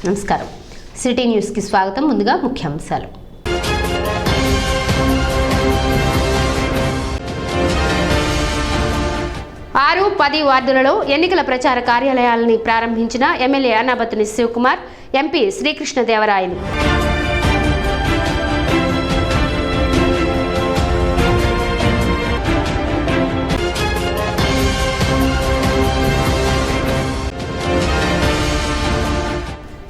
నమస్కారం. City news కి స్వాగతం. ముందుగా ముఖ్యాంశాలు. 6-10 వార్డులలో ఎన్నికల ప్రచార కార్యాలయాలను ప్రారంభించిన ఎమ్మెల్యే అన్నాబత్తుని శివకుమార్, ఎంపీ శ్రీకృష్ణదేవరాయలు.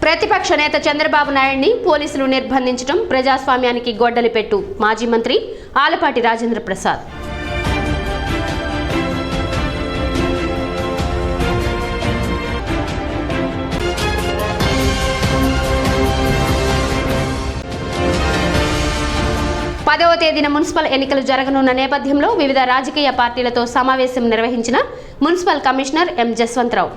ప్రతిపక్ష నేత చంద్రబాబు నాయుడిని పోలీసులు నిర్బంధించడం ప్రజాస్వామ్యానికి గొడ్డలి పెట్టు. మాజీ మంత్రి ఆలపాటి రాజేంద్ర ప్రసాద్. పదవ తేదీన మున్సిపల్ ఎన్నికలు జరగనున్న నేపథ్యంలో వివిధ రాజకీయ పార్టీలతో సమావేశం నిర్వహించిన మున్సిపల్ కమిషనర్ ఎం జస్వంతరావు.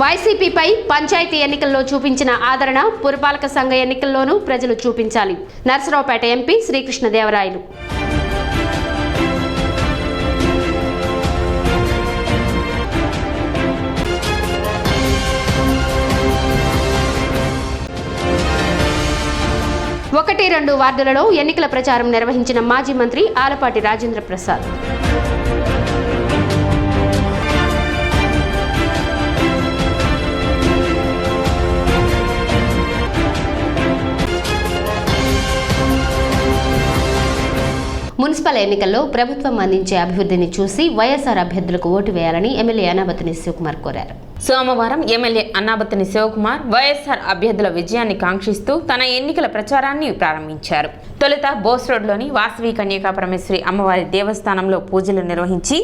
వైసీపీపై పంచాయతీ ఎన్నికల్లో చూపించిన ఆదరణ పురపాలక సంఘ ఎన్నికల్లోనూ ప్రజలు చూపించాలి. నర్సరావుపేట ఎంపీ శ్రీకృష్ణదేవరాయలు. ఒకటి 2 వార్డులలో ఎన్నికల ప్రచారం నిర్వహించిన మాజీ మంత్రి ఆలపాటి రాజేంద్ర ప్రసాద్. మున్సిపల్ ఎన్నికల్లో ప్రభుత్వం అందించే అభివృద్ధిని చూసి వైఎస్ఆర్ అభ్యర్థులకు ఓటు వేయాలని ఎమ్మెల్యే అన్నాబత్తుని శివకుమార్ కోరారు. సోమవారం ఎమ్మెల్యే అన్నాబత్తుని శివకుమార్ వైఎస్ఆర్ అభ్యర్థుల విజయాన్ని కాంక్షిస్తూ తన ఎన్నికల ప్రచారాన్ని ప్రారంభించారు. తొలుత బోస్ రోడ్లోని వాసవి కన్యకా పరమేశ్వరి అమ్మవారి దేవస్థానంలో పూజలు నిర్వహించి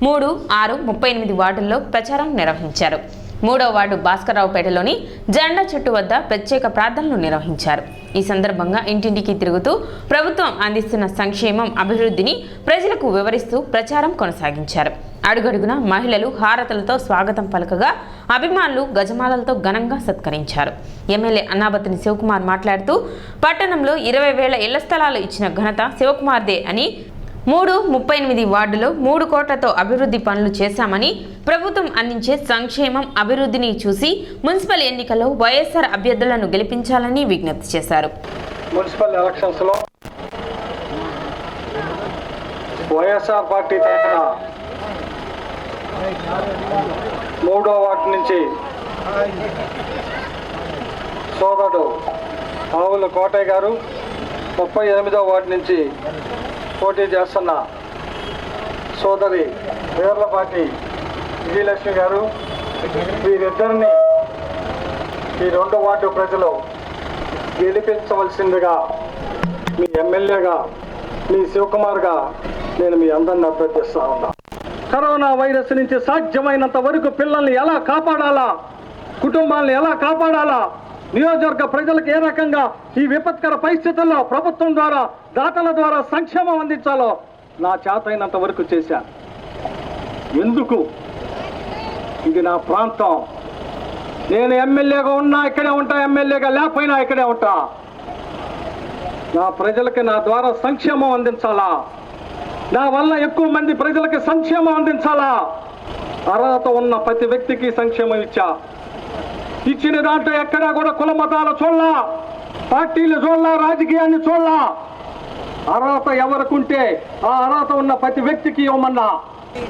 3, 6, 38 వార్డుల్లో ప్రచారం నిర్వహించారు. 3వ వార్డు భాస్కర్రావుపేటలోని జెండా చెట్టు వద్ద ప్రత్యేక ప్రార్థనలు నిర్వహించారు. ఈ సందర్భంగా ఇంటింటికి తిరుగుతూ ప్రభుత్వం అందిస్తున్న సంక్షేమం, అభివృద్ధిని ప్రజలకు వివరిస్తూ ప్రచారం కొనసాగించారు. అడుగడుగున మహిళలు హారతులతో స్వాగతం పలకగా అభిమానులు గజమాలలతో ఘనంగా సత్కరించారు. ఎమ్మెల్యే అన్నాబత్తుని శివకుమార్ మాట్లాడుతూ పట్టణంలో 20,000 ఇళ్ల స్థలాలు ఇచ్చిన ఘనత శివకుమార్దే అని, 38 వార్డులో 3 కోట్లతో అభివృద్ధి పనులు చేశామని, ప్రభుత్వం అందించే సంక్షేమం, అభివృద్ధిని చూసి మున్సిపల్ ఎన్నికల్లో వైఎస్ఆర్ అభ్యర్థులను గెలిపించాలని విజ్ఞప్తి చేశారు. మున్సిపల్ ఎలక్షన్స్ లో వైఎస్ఆర్ పార్టీ తరఫున 3వ వార్డు నుంచి సోదరుడు ఆవుల కోటయ్య గారు, 38వ వార్డు నుంచి పోటీ చేస్తున్న సోదరి వీర్లపాటి విజయలక్ష్మి గారు, వీరిద్దరిని ఈ 2వ వార్డు ప్రజలు గెలిపించవలసిందిగా మీ ఎమ్మెల్యేగా, మీ శివకుమార్గా నేను మీ అందరిని అభ్యర్థిస్తా ఉన్నా. కరోనా వైరస్ నుంచి సాధ్యమైనంత వరకు పిల్లల్ని ఎలా కాపాడాలా, కుటుంబాలను ఎలా కాపాడాలా, నియోజకవర్గ ప్రజలకు ఏ రకంగా ఈ విపత్కర పరిస్థితుల్లో ప్రభుత్వం ద్వారా, దాతల ద్వారా సంక్షేమం అందించాలో నా చేతైనంత వరకు చేశాను. ఎందుకు? ఇది నా ప్రాంతం. నేను ఎమ్మెల్యేగా ఉన్నా ఇక్కడే ఉంటా, ఎమ్మెల్యేగా లేకపోయినా ఇక్కడే ఉంటా. నా ప్రజలకి నా ద్వారా సంక్షేమం అందించాలా, నా వల్ల ఎక్కువ మంది ప్రజలకి సంక్షేమం అందించాలా. అర్హత ఉన్న ప్రతి వ్యక్తికి సంక్షేమం ఇచ్చిన దాంట్లో ఎక్కడా కూడా కుల మతాల చూడలా, పార్టీలు చూడలా, రాజకీయాన్ని చూడలా. అర్హత ఎవరికుంటే ఆ అర్హత ఉన్న ప్రతి వ్యక్తికి ఇవ్వమన్నా.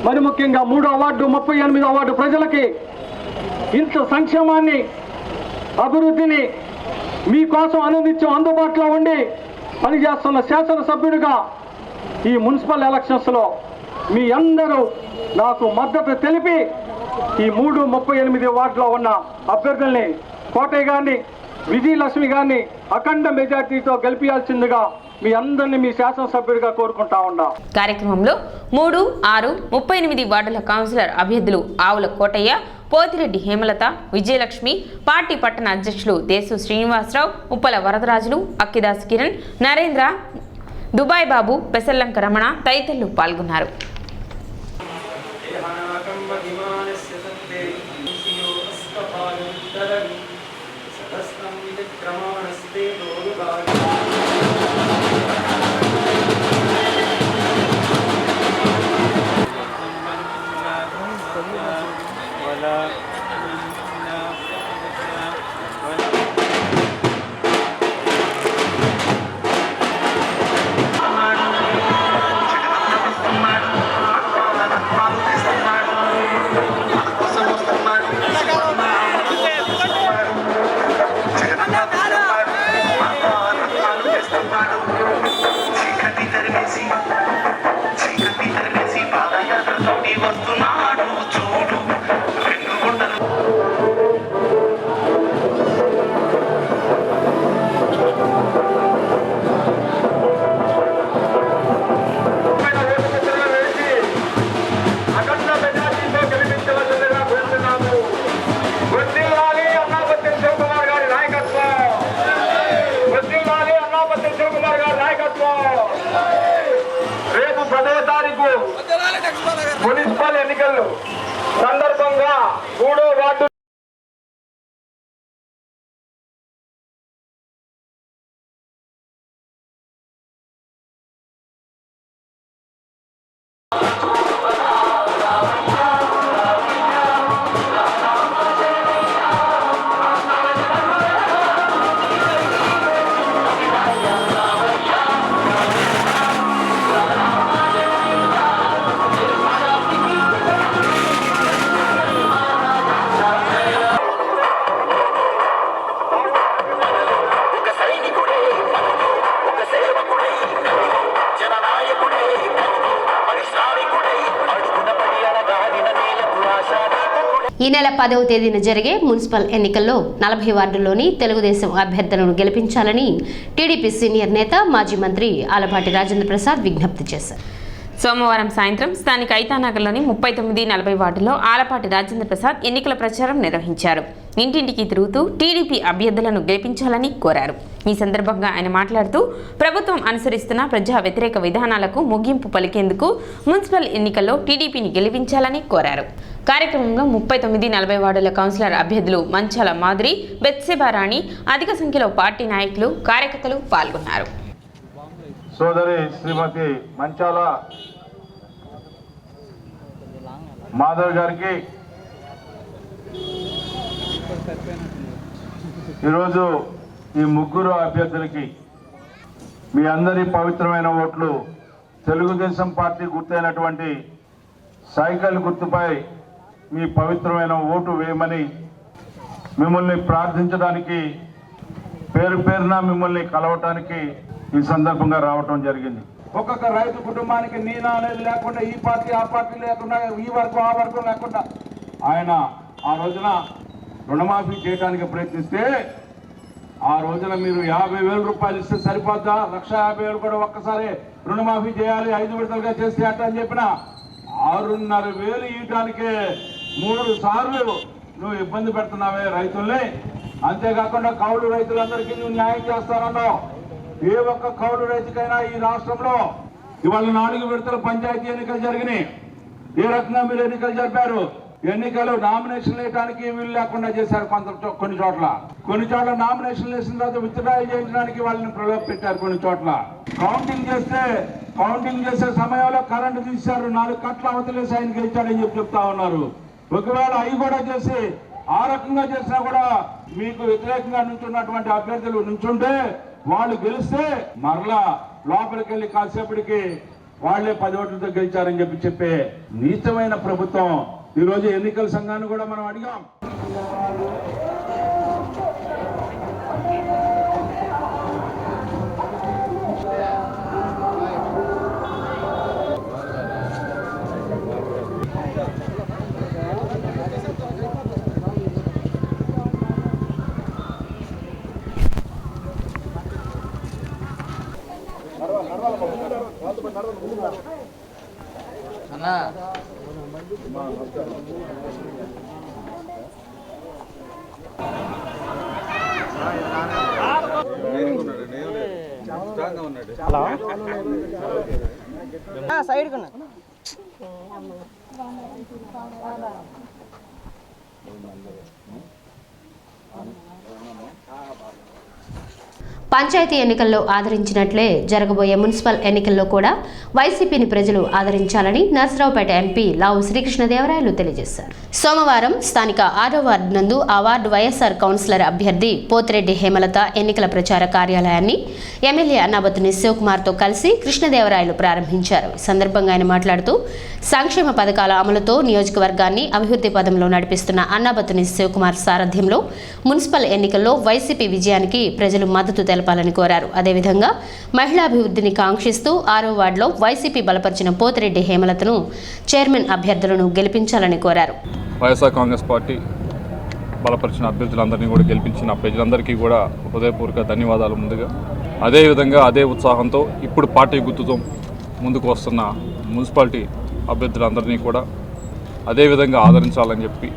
మరి ముఖ్యంగా 3వ వార్డు 38వ వార్డు ప్రజలకి ఇంత సంక్షేమాన్ని, అభివృద్ధిని మీకోసం అనునిత్యం అందుబాటులో ఉండి పనిచేస్తున్న శాసనసభ్యుడిగా ఈ మున్సిపల్ ఎలక్షన్స్లో మీ అందరూ నాకు మద్దతు తెలిపి ఈ 38 వార్డులో ఉన్న అభ్యర్థుల్ని కోటయ్య గారిని, విజయలక్ష్మి గారిని అఖండ మెజార్టీతో గెలిపించాల్సిందిగా మీ అందరినీ మీ శాసనసభ్యుడిగా కోరుకుంటా ఉన్నా. కార్యక్రమంలో 3, 6, 38 వార్డుల కౌన్సిలర్ అభ్యర్థులు ఆవుల కోటయ్య, పోతిరెడ్డి హేమలత, విజయలక్ష్మి, పార్టీ పట్టణ అధ్యక్షులు దేశు శ్రీనివాసరావు, ఉప్పల వరదరాజులు, అక్కిదాస్ కిరణ్, నరేంద్ర, దుబాయ్ బాబు, పెసల్లంక రమణ తదితరులు పాల్గొన్నారు. सदस्तं विक्रमाणस्ते మున్సిపల్ ఎన్నికలు సందర్భంగా 3వ వార్డు ఈ నెల 10వ తేదీన జరిగే మున్సిపల్ ఎన్నికల్లో 40 వార్డుల్లోని తెలుగుదేశం అభ్యర్థులను గెలిపించాలని టీడీపీ సీనియర్ నేత మాజీ మంత్రి ఆలపాటి రాజేంద్ర ప్రసాద్ విజ్ఞప్తి చేశారు. సోమవారం సాయంత్రం స్థానిక ఐతానగర్లోని 39-40 వార్డులో ఆలపాటి రాజేంద్ర ప్రసాద్ ఎన్నికల ప్రచారం నిర్వహించారు. ఇంటింటికి తిరుగుతూ టీడీపీ అభ్యర్థులను గెలిపించాలని కోరారు. ఈ సందర్భంగా ఆయన మాట్లాడుతూ ప్రభుత్వం అనుసరిస్తున్న ప్రజా వ్యతిరేక విధానాలకు ముగింపు పలికేందుకు మున్సిపల్ ఎన్నికల్లో టీడీపీని గెలిపించాలని కోరారు. కార్యక్రమంలో 39-40 వార్డుల కౌన్సిలర్ అభ్యర్థులు మంచాల మాధురి, బెత్సెబారాణి, అధిక సంఖ్యలో పార్టీ నాయకులు, కార్యకర్తలు పాల్గొన్నారు. సోదరి శ్రీమతి మంచాల మాధవ్ గారికి ఈరోజు ఈ ముగ్గురు అభ్యర్థులకి మీ అందరి పవిత్రమైన ఓట్లు తెలుగుదేశం పార్టీ గుర్తైనటువంటి సైకిల్ గుర్తుపై మీ పవిత్రమైన ఓటు వేయమని మిమ్మల్ని ప్రార్థించడానికి పేరు పేరున మిమ్మల్ని కలవటానికి ఈ సందర్భంగా రావటం జరిగింది. ఒక్కొక్క రైతు కుటుంబానికి నీనా అనేది లేకుండా, ఈ పార్టీ ఆ పార్టీ లేకుండా, ఈ వర్గం ఆ వర్గం లేకుండా ఆయన ఆ రోజున రుణమాఫీ చేయడానికి ప్రయత్నిస్తే ఆ రోజున మీరు 50,000 రూపాయలు ఇస్తే సరిపోద్దా, 1,50,000 కూడా ఒక్కసారి రుణమాఫీ చేయాలి, 5 విడతలుగా చేస్తే అట్ట అని చెప్పిన 6,500 ఇవ్వడానికే 3 సార్లు నువ్వు ఇబ్బంది పెడుతున్నావే రైతుల్ని. అంతేకాకుండా కౌలు రైతులందరికీ నువ్వు న్యాయం చేస్తానన్నావు. ఏ ఒక్క కౌలు రైతుకైనా ఈ రాష్ట్రంలో ఇవాళ 4 విడతల పంచాయతీ ఎన్నికలు జరిగినాయి. ఏ రకంగా మీరు ఎన్నికలు జరిపారు? ఎన్నికలు నామినేషన్ వేయడానికి వీలు లేకుండా చేశారు. కొన్ని చోట్ల నామినేషన్ వేసిన తర్వాత విత్డ్రా చేయించడానికి వాళ్ళని ప్రలోభ పెట్టారు. కొన్ని చోట్ల కౌంటింగ్ చేసే సమయంలో కరెంటు తీశారు. 4 కట్ల అవతలేసి ఆయన గెలిచాడని చెప్తా ఉన్నారు. ఒకవేళ అవి కూడా చేసి ఆ రకంగా చేసినా కూడా మీకు వ్యతిరేకంగా నుంచున్నటువంటి అభ్యర్థులు నుంచుంటే వాళ్ళు గెలిస్తే మరలా లోపలికి వెళ్ళి కాసేపటికి వాళ్లే 10 ఓట్లతో గెలిచారని చెప్పే నీచమైన ప్రభుత్వం. ఈరోజు ఎన్నికల సంఘాన్ని కూడా మనం అడిగాం. అన్నా సైడ్ కన్నా పంచాయతీ ఎన్నికల్లో ఆదరించినట్లే జరగబోయే మున్సిపల్ ఎన్నికల్లో కూడా వైసీపీని ప్రజలు ఆదరించాలని నర్సరావుపేట ఎంపీ లావు శ్రీకృష్ణదేవరాయలు తెలియజేశారు. సోమవారం స్థానిక 6వ వార్డు నందు ఆ వార్డు వైఎస్ఆర్ కౌన్సిలర్ అభ్యర్థి పోతిరెడ్డి హేమలత ఎన్నికల ప్రచార కార్యాలయాన్ని ఎమ్మెల్యే అన్నాబత్తుని శివకుమార్తో కలిసి కృష్ణదేవరాయలు ప్రారంభించారు. ఈ సందర్భంగా ఆయన మాట్లాడుతూ సంక్షేమ పథకాల అమలుతో నియోజకవర్గాన్ని అభివృద్ధి పదంలో నడిపిస్తున్న అన్నాబత్తుని శివకుమార్ సారథ్యంలో మున్సిపల్ ఎన్నికల్లో వైసీపీ విజయానికి ప్రజలు మద్దతు తెలపాలని కోరారు. అదేవిధంగా మహిళాభివృద్ధిని కాంక్షిస్తూ 6వ వార్డులో వైసీపీ బలపరిచిన పోతిరెడ్డి హేమలతను చైర్మన్ అభ్యర్థులను గెలిపించాలని కోరారు. వైఎస్ఆర్ కాంగ్రెస్ పార్టీ బలపరిచిన అభ్యర్థులందరినీ కూడా గెలిపించిన ప్రజలందరికీ కూడా హృదయపూర్వక ధన్యవాదాలు. ముందుగా అదేవిధంగా అదే ఉత్సాహంతో ఇప్పుడు పార్టీ గుర్తుతో ముందుకు వస్తున్న మున్సిపాలిటీ అభ్యర్థులందరినీ కూడా అదేవిధంగా ఆదరించాలని చెప్పి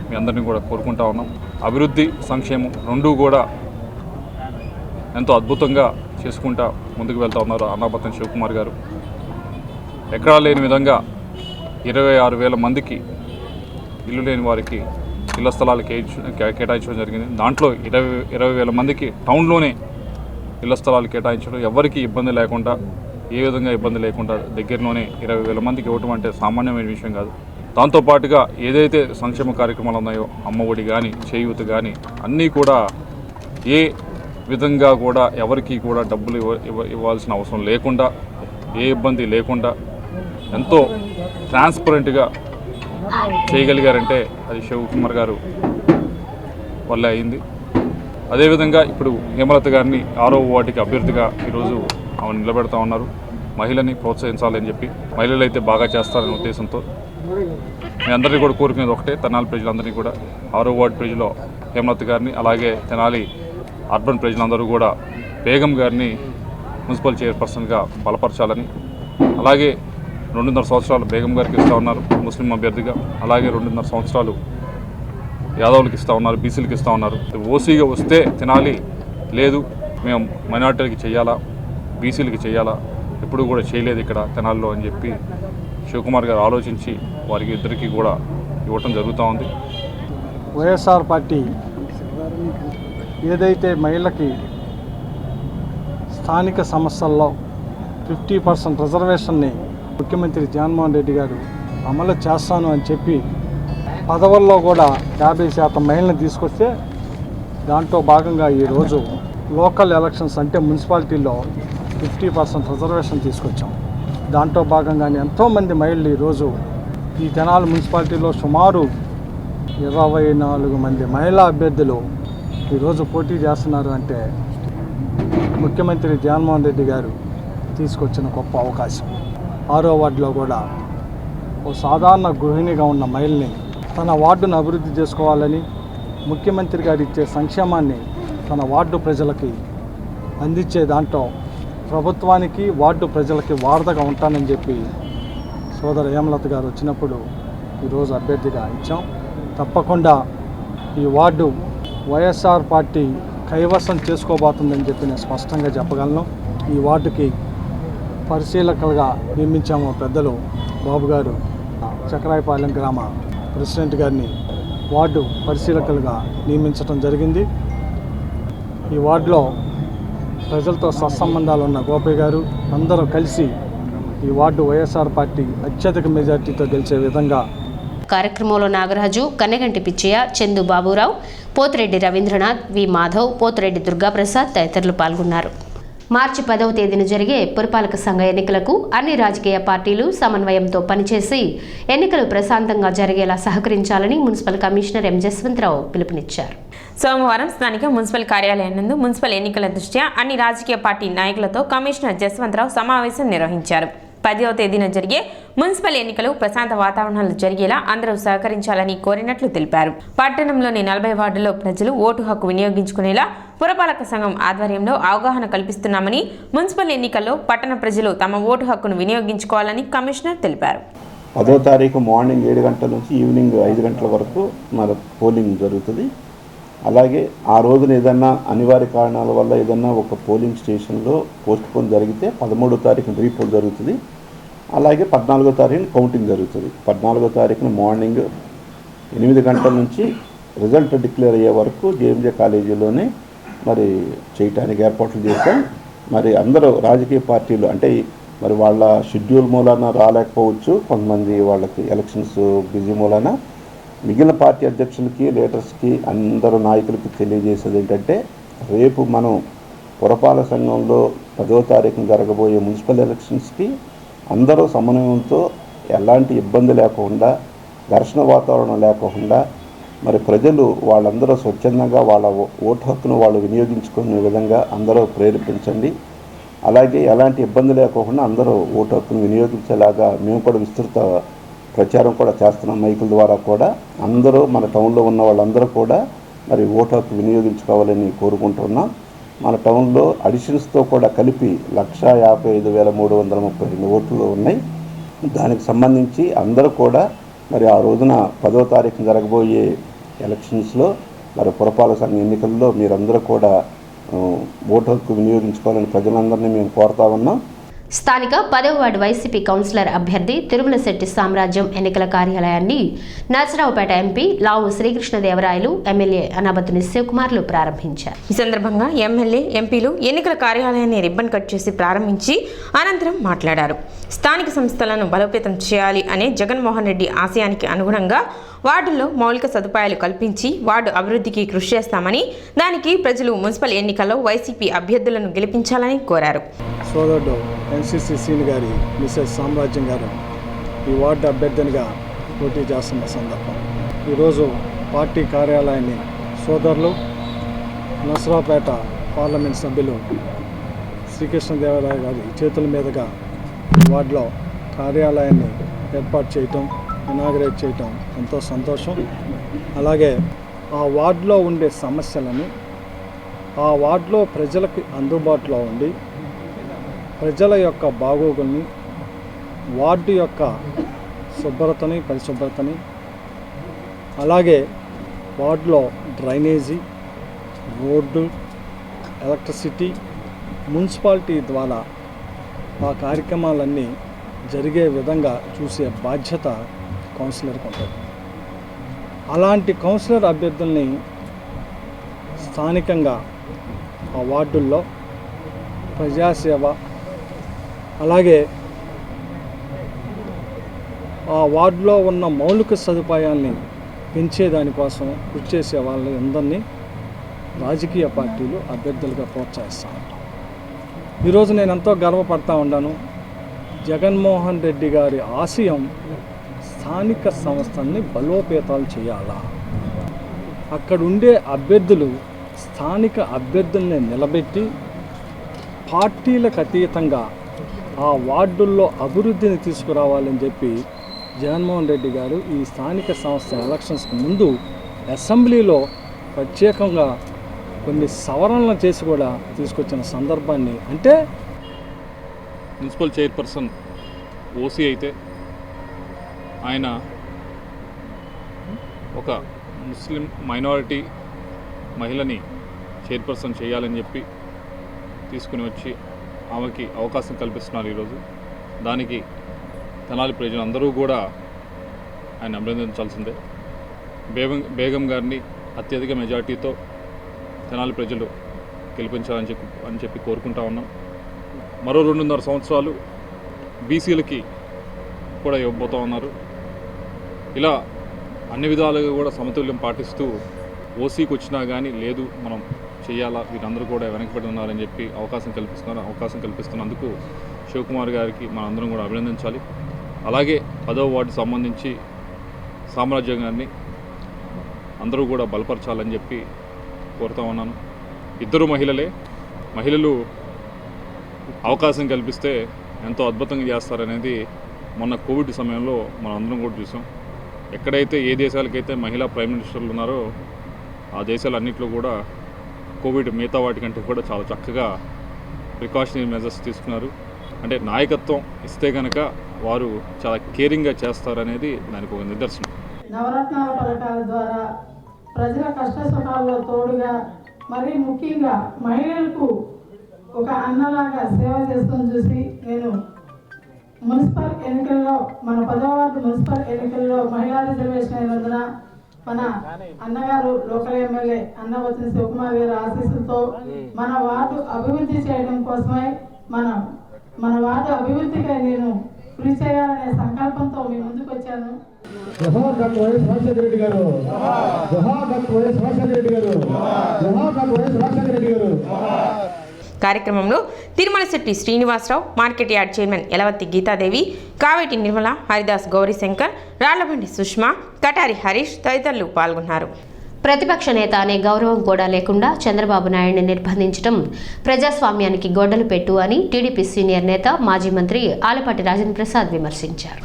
మీ అందరినీ కూడా కోరుకుంటా ఉన్నాం. అభివృద్ధి సంక్షేమం రెండూ కూడా ఎంతో అద్భుతంగా చేసుకుంటా ముందుకు వెళ్తూ ఉన్నారు అన్నాబత్తుని శివకుమార్ గారు. ఎక్కడా లేని విధంగా 26,000 మందికి ఇల్లు లేని వారికి ఇళ్ల స్థలాలు కేటాయించడం జరిగింది. దాంట్లో 20,000 మందికి టౌన్లోనే ఇళ్ల స్థలాలు కేటాయించడం, ఎవరికి ఇబ్బంది లేకుండా, ఏ విధంగా ఇబ్బంది లేకుండా దగ్గరలోనే 20,000 మందికి ఇవ్వటం అంటే సామాన్యమైన విషయం కాదు. దాంతోపాటుగా ఏదైతే సంక్షేమ కార్యక్రమాలు ఉన్నాయో, అమ్మఒడి కానీ, చేయూత కానీ, అన్నీ కూడా ఏ విధంగా కూడా ఎవరికి కూడా డబ్బులు ఇవ్వాల్సిన అవసరం లేకుండా, ఏ ఇబ్బంది లేకుండా ఎంతో ట్రాన్స్పరెంట్గా చేయగలిగారంటే అది శివకుమార్ గారు వల్ల అయింది. అదేవిధంగా ఇప్పుడు హేమలత గారిని 6వ వార్డుకి అభ్యర్థిగా ఈరోజు ఆమె నిలబెడతా ఉన్నారు. మహిళని ప్రోత్సహించాలని చెప్పి, మహిళలు అయితే బాగా చేస్తారనే ఉద్దేశంతో మీ అందరినీ కూడా కోరుకునేది ఒకటే, తెనాలి ప్రజలందరినీ కూడా 6వ వార్డు ప్రజలు హేమలత గారిని, అలాగే తెనాలి అర్బన్ ప్రజలందరూ కూడా బేగం గారిని మున్సిపల్ చైర్పర్సన్గా బలపరచాలని, అలాగే 2.5 సంవత్సరాలు బేగం గారికి ఇస్తూ ఉన్నారు ముస్లిం అభ్యర్థిగా, అలాగే 2.5 సంవత్సరాలు యాదవులకి ఇస్తూ ఉన్నారు, బీసీలకి ఇస్తూ ఉన్నారు. ఓసీగా వస్తే తినాలి, లేదు మేము మైనార్టీలకి చేయాలా, బీసీలకి చేయాలా, ఎప్పుడు కూడా చేయలేదు ఇక్కడ తెనాలిలో అని చెప్పి శివకుమార్ గారు ఆలోచించి వారికి ఇద్దరికి కూడా ఇవ్వటం జరుగుతూ ఉంది. వైఎస్ఆర్ పార్టీ ఏదైతే మహిళకి స్థానిక సంస్థల్లో 50% రిజర్వేషన్ని ముఖ్యమంత్రి జగన్మోహన్ రెడ్డి గారు అమలు చేస్తాను అని చెప్పి పదవుల్లో కూడా 50% మహిళలను తీసుకొస్తే, దాంట్లో భాగంగా ఈరోజు లోకల్ ఎలక్షన్స్ అంటే మున్సిపాలిటీలో 50% రిజర్వేషన్ తీసుకొచ్చాం. దాంట్లో భాగంగానే ఎంతోమంది మహిళలు ఈరోజు ఈ తెనాలి మున్సిపాలిటీలో సుమారు 24 మంది మహిళా అభ్యర్థులు ఈరోజు పోటీ చేస్తున్నారు అంటే ముఖ్యమంత్రి జగన్మోహన్ రెడ్డి గారు తీసుకొచ్చిన గొప్ప అవకాశం. 6వ వార్డులో కూడా ఓ సాధారణ గృహిణిగా ఉన్న మహిళని తన వార్డును అభివృద్ధి చేసుకోవాలని, ముఖ్యమంత్రి గారు ఇచ్చే సంక్షేమాన్ని తన వార్డు ప్రజలకి అందించే దాంట్లో ప్రభుత్వానికి వార్డు ప్రజలకి వారధగా ఉంటానని చెప్పి సోదరు హేమలత గారు వచ్చినప్పుడు ఈరోజు అభ్యర్థిగా ఇచ్చాం. తప్పకుండా ఈ వార్డు వైఎస్ఆర్ పార్టీ కైవసం చేసుకోబోతుందని చెప్పి నేను స్పష్టంగా చెప్పగలను. ఈ వార్డుకి పరిశీలకులుగా నియమించాము పెద్దలు బాబు గారు, చక్రాయపాలెం గ్రామ ప్రెసిడెంట్ గారిని వార్డు పరిశీలకులుగా నియమించడం జరిగింది. ఈ వార్డులో ప్రజలతో సత్సంబంధాలు ఉన్న గోపయ్య గారు అందరూ కలిసి ఈ వార్డు వైఎస్ఆర్ పార్టీ అత్యధిక మెజార్టీతో గెలిచే విధంగా. కార్యక్రమంలో నాగరాజు, కన్నెగంటి పిచ్చయ్య, చందు బాబురావు, పోతిరెడ్డి రవీంద్రనాథ్, వి మాధవ్, పోతిరెడ్డి దుర్గాప్రసాద్ తదితరులు పాల్గొన్నారు. మార్చి 10వ తేదీన జరిగే పురపాలక సంఘ ఎన్నికలకు అన్ని రాజకీయ పార్టీలు సమన్వయంతో పనిచేసి ఎన్నికలు ప్రశాంతంగా జరిగేలా సహకరించాలని మున్సిపల్ కమిషనర్ ఎం జస్వంతరావు పిలుపునిచ్చారు. సోమవారం స్థానిక మున్సిపల్ కార్యాలయం నందు మున్సిపల్ ఎన్నికల దృష్ట్యా అన్ని రాజకీయ పార్టీ నాయకులతో కమిషనర్ జస్వంతరావు సమావేశం నిర్వహించారు. 10వ తేదీన జరిగే మున్సిపల్ ఎన్నికలు ప్రశాంత వాతావరణంలో జరిగేలా అందరూ సహకరించాలని కోరినట్లు తెలిపారు. పట్టణంలోని 40 వార్డుల్లో ప్రజలు ఓటు హక్కు వినియోగించుకునేలా పురపాలక సంఘం ఆధ్వర్యంలో అవగాహన కల్పిస్తున్నామని, మున్సిపల్ ఎన్నికల్లో పట్టణ ప్రజలు తమ ఓటు హక్కును వినియోగించుకోవాలని కమిషనర్ తెలిపారు. 10వ తారీఖు మార్నింగ్ 7 గంటల నుంచి ఈవినింగ్ 5 గంటల వరకు మన పోలింగ్ జరుగుతుంది. అలాగే ఆ రోజున ఏదన్నా అనివార్య కారణాల వల్ల ఏదన్నా ఒక పోలింగ్ స్టేషన్లో పోస్ట్ పోన్ జరిగితే 13వ తారీఖున రీపోల్ జరుగుతుంది. అలాగే 14వ తారీఖున కౌంటింగ్ జరుగుతుంది. 14వ తారీఖున మార్నింగ్ 8 గంటల నుంచి రిజల్ట్ డిక్లేర్ అయ్యే వరకు జేఎంజే కాలేజీలోనే మరి చేయటానికి ఏర్పాట్లు చేశాం. మరి అందరూ రాజకీయ పార్టీలు అంటే మరి వాళ్ళ షెడ్యూల్ మూలాన రాలేకపోవచ్చు, కొంతమంది వాళ్ళకి ఎలక్షన్స్ బిజీ మూలాన. మిగిలిన పార్టీ అధ్యక్షులకి, లీడర్స్కి, అందరూ నాయకులకి తెలియజేసేది ఏంటంటే, రేపు మనం పురపాలక సంఘంలో 10వ తారీఖున జరగబోయే మున్సిపల్ ఎలక్షన్స్కి అందరూ సమన్వయంతో ఎలాంటి ఇబ్బంది లేకుండా, ఘర్షణ వాతావరణం లేకుండా మరి ప్రజలు వాళ్ళందరూ స్వచ్ఛందంగా వాళ్ళ ఓటు హక్కును వాళ్ళు వినియోగించుకునే విధంగా అందరూ ప్రేరేపించండి. అలాగే ఎలాంటి ఇబ్బంది లేకుండా అందరూ ఓటు హక్కును వినియోగించేలాగా మేము కూడా విస్తృత ప్రచారం కూడా చేస్తున్నాం. మైకుల ద్వారా కూడా అందరూ మన టౌన్లో ఉన్న వాళ్ళందరూ కూడా మరి ఓటు హక్కు వినియోగించుకోవాలని కోరుకుంటున్నాం. మన టౌన్లో అడిషన్స్తో కూడా కలిపి 1,55,332 ఓట్లు ఉన్నాయి. దానికి సంబంధించి అందరూ కూడా మరి ఆ రోజున 10వ తారీఖున జరగబోయే ఎలక్షన్స్లో మరి పురపాలక సంఘ ఎన్నికల్లో మీరందరూ కూడా ఓటు హక్కు వినియోగించుకోవాలని ప్రజలందరినీ మేము కోరుతా ఉన్నాం. స్థానిక 10వ వార్డు వైసీపీ కౌన్సిలర్ అభ్యర్థి తిరుమల శెట్టి సామ్రాజ్యం ఎన్నికల కార్యాలయాన్ని నర్సరావుపేట ఎంపీ లావు శ్రీకృష్ణదేవరాయలు ఎమ్మెల్యే అనాబత్తుని శివకుమార్లు ప్రారంభించారు. ఈ సందర్భంగా ఎమ్మెల్యే ఎంపీలు ఎన్నికల కార్యాలయాన్ని రిబ్బన్ కట్ చేసి ప్రారంభించి అనంతరం మాట్లాడారు. స్థానిక సంస్థలను బలోపేతం చేయాలి అనే జగన్మోహన్ రెడ్డి ఆశయానికి అనుగుణంగా వార్డుల్లో మౌలిక సదుపాయాలు కల్పించి వార్డు అభివృద్ధికి కృషి చేస్తామని, దానికి ప్రజలు మున్సిపల్ ఎన్నికల్లో వైసీపీ అభ్యర్థులను గెలిపించాలని కోరారు. సోదరుడు ఎన్సీసీ సీని గారి మిసెస్ సామ్రాజ్యం గారు ఈ వార్డు అభ్యర్థినిగా పోటీ చేస్తున్న సందర్భం ఈరోజు పార్టీ కార్యాలయాన్ని సోదరులు నర్సరావుపేట పార్లమెంట్ సభ్యులు శ్రీకృష్ణదేవరాయ గారి చేతుల మీదుగా వార్డులో కార్యాలయాన్ని ఏర్పాటు చేయటం, ఇనాగరేట్ చేయటం ఎంతో సంతోషం. అలాగే ఆ వార్డులో ఉండే సమస్యలను ఆ వార్డులో ప్రజలకు అందుబాటులో ఉండి ప్రజల యొక్క బాగోగుల్ని, వార్డు యొక్క శుభ్రతని, పరిశుభ్రతని, అలాగే వార్డులో డ్రైనేజీ, రోడ్డు, ఎలక్ట్రిసిటీ, మున్సిపాలిటీ ద్వారా ఆ కార్యక్రమాలన్నీ జరిగే విధంగా చూసే బాధ్యత కౌన్సిలర్కి ఉంటుంది. అలాంటి కౌన్సిలర్ అభ్యర్థుల్ని స్థానికంగా ఆ వార్డుల్లో ప్రజాసేవ, అలాగే ఆ వార్డులో ఉన్న మౌలిక సదుపాయాల్ని పెంచేదానికోసం కృషి చేసే వాళ్ళందరినీ రాజకీయ పార్టీలు అభ్యర్థులుగా ప్రోత్సహిస్తూ ఉంటాం. ఈరోజు నేను ఎంతో గర్వపడతా ఉన్నాను. జగన్మోహన్ రెడ్డి గారి ఆశయం స్థానిక సంస్థల్ని బలోపేతాలు చేయాలా, అక్కడ ఉండే అభ్యర్థులు స్థానిక అభ్యర్థుల్ని నిలబెట్టి పార్టీలకు అతీతంగా ఆ వార్డుల్లో అభివృద్ధిని తీసుకురావాలని చెప్పి జగన్మోహన్ రెడ్డి గారు ఈ స్థానిక సంస్థ ఎలక్షన్స్కి ముందు అసెంబ్లీలో ప్రత్యేకంగా కొన్ని సవరణలు చేసి కూడా తీసుకొచ్చిన సందర్భాన్ని, అంటే మున్సిపల్ చైర్పర్సన్ ఓసీ అయితే ఆయన ఒక ముస్లిం మైనారిటీ మహిళని చైర్పర్సన్ చేయాలని చెప్పి తీసుకుని వచ్చి ఆమెకి అవకాశం కల్పిస్తున్నారు ఈరోజు. దానికి తెనాలి ప్రజలందరూ కూడా ఆయన అభినందించాల్సిందే. బేగం గారిని అత్యధిక మెజార్టీతో తెనాలి ప్రజలు గెలిపించాలని చెప్పి కోరుకుంటా ఉన్నాం. మరో 2.5 సంవత్సరాలు బీసీలకి కూడా ఇవ్వబోతూ ఉన్నారు. ఇలా అన్ని విధాలుగా కూడా సమతుల్యం పాటిస్తూ ఓసీకి వచ్చినా కానీ లేదు మనం చేయాలా, వీరందరూ కూడా వెనకబడి ఉన్నారని చెప్పి అవకాశం కల్పిస్తున్నందుకు శివకుమార్ గారికి మనందరం కూడా అభినందించాలి. అలాగే 10వ వార్డు సంబంధించి సామ్రాజ్యం గారిని అందరూ కూడా బలపరచాలని చెప్పి కోరుతా ఉన్నాను. ఇద్దరు మహిళలు అవకాశం కల్పిస్తే ఎంతో అద్భుతంగా చేస్తారనేది మొన్న కోవిడ్ సమయంలో మనం అందరం కూడా చూసాం. ఎక్కడైతే ఏ దేశాలకైతే మహిళా ప్రైమ్ మినిస్టర్లు ఉన్నారో ఆ దేశాలన్నింటిలో కూడా కోవిడ్ మిగతా వాటికంటే కూడా చాలా చక్కగా ప్రికాషనరీ మెజర్స్ తీసుకున్నారు. అంటే నాయకత్వం ఇస్తే కనుక వారు చాలా కేరింగ్గా చేస్తారనేది దానికి ఒక నిదర్శనం. నవరత్నాల పథకాల ద్వారా ప్రజల కష్ట సుఖాల్లో తోడుగా, మరి ముఖ్యంగా మహిళలకు ఒక అన్నలాగా సేవ చేస్తూ చూసి నేను మున్సిపల్ ఎన్నికల్లో, మన 10వ వార్డు మున్సిపల్ ఎన్నికల్లో మహిళా రిజర్వేషన్ అయినందున మన అన్నగారు లోకల్ ఎమ్మెల్యే అన్నాబత్తుని శివకుమార్ గారి ఆశీస్సులతో మన వార్డు అభివృద్ధి చేయడం కోసమై మన వార్డు అభివృద్ధికై నేను కృషి చేయాలనే సంకల్పంతో మీ ముందుకు వచ్చాను. కార్యక్రమంలో Tirumala Shetty Srinivasarao, market yard chairman Yalavatti Geethadevi, Kaveti Nirmala, Haridas Gowrishankar, Rallabandi Sushma, Katari Harish తదితరులు పాల్గొన్నారు. ప్రతిపక్ష నేత అనే గౌరవం కూడా లేకుండా చంద్రబాబు నాయుడిని నిర్బంధించడం ప్రజాస్వామ్యానికి గొడ్డలు పెట్టు అని టీడీపీ సీనియర్ నేత మాజీ మంత్రి ఆలపాటి రాజేంద్ర ప్రసాద్ విమర్శించారు.